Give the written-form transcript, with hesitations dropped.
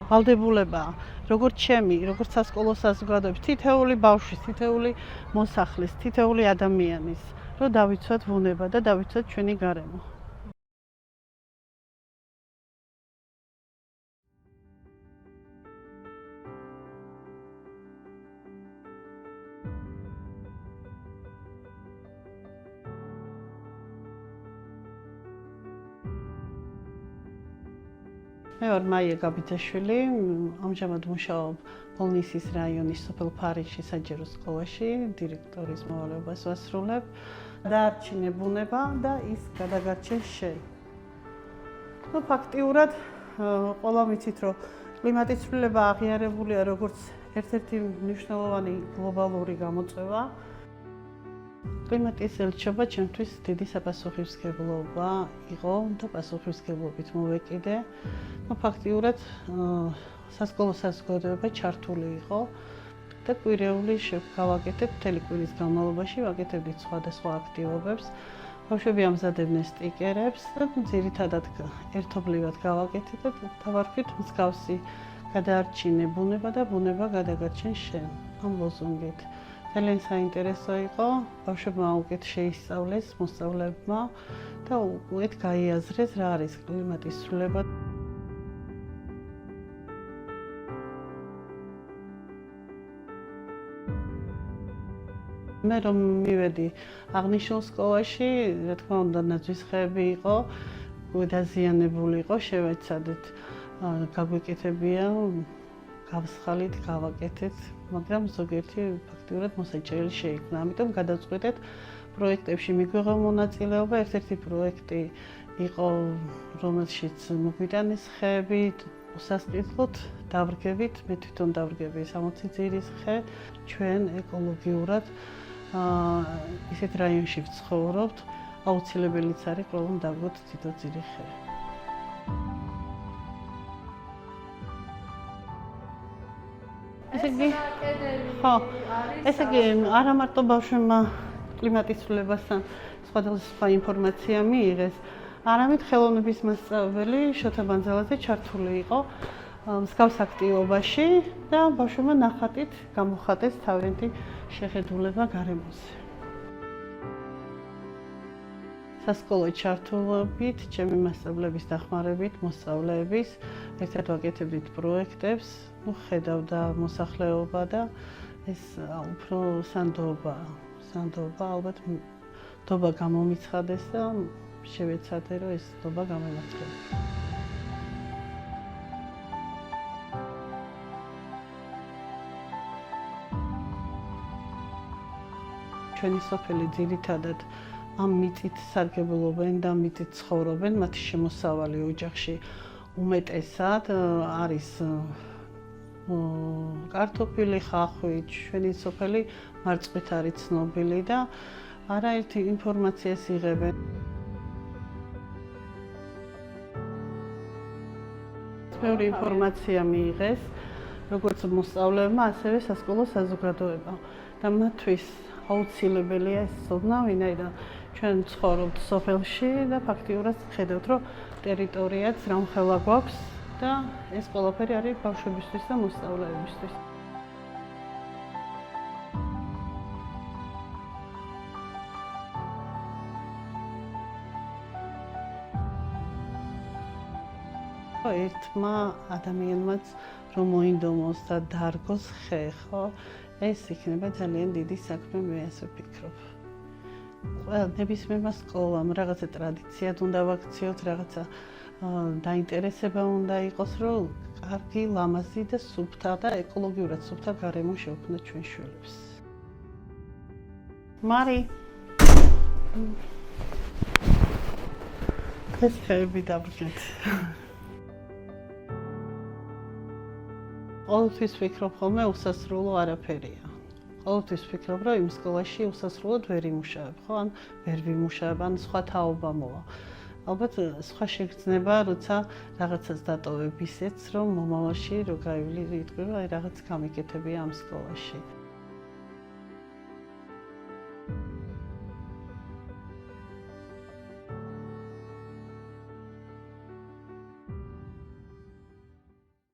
ვალდებულებაა, როგორც ჩემი, როგორც სასკოლო საზოგადოების, თითეული ბავშვის, თითეული მოსახლის, თითეული ადამიანის, რომ დავიცვათ ბუნება და დავიცვათ ჩვენი გარემო. მე ვარ მაია გაბიძაშვილი, ამჟამად მუშაობ პოლნისის რაიონის სოფელ ფარიში საჯარო სკოლაში, დირექტორის მოვალეობას ვასრულებ. დაარჩინე ბუნება და ის გადაგარჩენ შენ. ფაქტიურად ყველამ იცით, რომ კლიმატის ცვლილება აღიარებულია როგორც ერთ-ერთი მნიშვნელოვანი გლობალური გამოწვევა. კლიმატის ელჩობა ჩემთვის დიდი საპასუხისმგებლობა იყო და პასუხისმგებლობით მოვეკიდე. ფაქტიურად სასკოლო საზოგადოება ჩართული იყო და კვირეული გავაკეთებ მთელი კვირის განმავლობაში, ვაკეთებდით სხვადასხვა აქტივობებს. ბავშვები ამზადებდნენ სტიკერებს და ძირითადად ერთობლივად გავაკეთეთ და დავარქვით მსგავსი გადაარჩინე ბუნება და ბუნება გადაგარჩენ შენ ამ ლოზუნგით. ძალიან საინტერესო იყო, ბავშვებმა უკეთ შეისწავლეს მოსწავლეებმა და უკეთ გაიაზრეს რა არის კლიმატის ცვლილება. მე რომ მივედი აღნიშნულ სკოლაში, რა თქმა უნდა, ნაძვის ხეები იყო, დაზიანებული იყო, შევეცადეთ გაგვეკეთებია, გავსხალით, გავაკეთეთ, მაგრამ ზოგიერთი ფაქტიურად მოსაჭრელი შეიქმნა. ამიტომ გადავწყვეტეთ პროექტებში მიგვიღო მონაწილეობა. ერთ-ერთი პროექტი იყო, რომელშიც მოგვიტანეს ხეები, უსასყიდლოდ დავრგებით, მე თვითონ დავრგები 60 ძირის ხე, ჩვენ ეკოლოგიურად ისეთ რაიონში ვცხოვრობთ, აუცილებელიც არის ყველამ დავგოთ თითო ძირი ხე. ესე იგი, არა მარტო ბავშვებმა კლიმატის ცვლილებასთან სხვადასხვა ინფორმაცია მიიღეს, არამედ ხელოვნების მასწავლებელი შოთა ბანძალაძე ჩართული იყო მსგავს აქტივობაში და ბავშვებმა ნახატით გამოხატეს თავიანთი შეხედულება გარემოზე. სასკოლო ჩართულობით, ჩემი მასწავლებლების დახმარებით, მოსწავლეების ერთად ვაკეთებდით პროექტებს, ხედავდა მოსახლეობა და ეს უფრო სანდოობა, ალბათ დობა გამომიცხადეს და შევეცადე, რომ ეს დობა გამომართლება. ჩვენი სოფელი ძირითადად ამ მიწით სარგებლობენ და მიწით ცხოვრობენ, მათი შემოსავალი ოჯახში უმეტესად არის კარტოფილი, ხახვი, ჩვენი სოფელი მარწყვით არის ცნობილი და არაერთი ინფორმაციას იღებენ. ბევრი ინფორმაცია მიიღეს, როგორც მოსწავლეებმა, ასევე სასკოლო საზოგადოებამ და მათთვის აუცილებელია ეს ცოდნა, ვინაიდან ჩვენ ცხოვრობთ სოფელში და ფაქტიურად ხედავთ, რომ ტერიტორიაც რამხელა გვაქვს და ეს ყველაფერი არის ბავშვებისთვის და მოსწავლეებისთვის. ერთმა ადამიანმაც რომ მოინდომოს და დარგოს ხე, ხო? ეს იქნება ძალიან დიდი საქმე, მე ასე ვფიქრობ. ნებისმიერმა სკოლამ რაღაცა ტრადიციად უნდა ვაქციოთ, რაღაცა დაინტერესება უნდა იყოს, რომ კარგი, ლამაზი და სუფთა და ეკოლოგიურად სუფთა გარემო შევქმნათ ჩვენ შვილებს. მარი ეს ხეები დავბრუნეთ. ყოველთვის ვფიქრობ ხოლმე უსასრულო არაფერია. ყოველთვის ვფიქრობ, რომ იმ სკოლაში უსასრულოდ ვერ იმუშავებ, ხო? ან ვერ ვიმუშავებ, ან სხვა თაობა მოვა. ალბათ სხვა შეგრძნება, როცა რაღაცას დატოვებ ისეც, რომ მომავალში რო გაივლი იტყვი, რომ აი რაღაც გამიკეთებია ამ სკოლაში.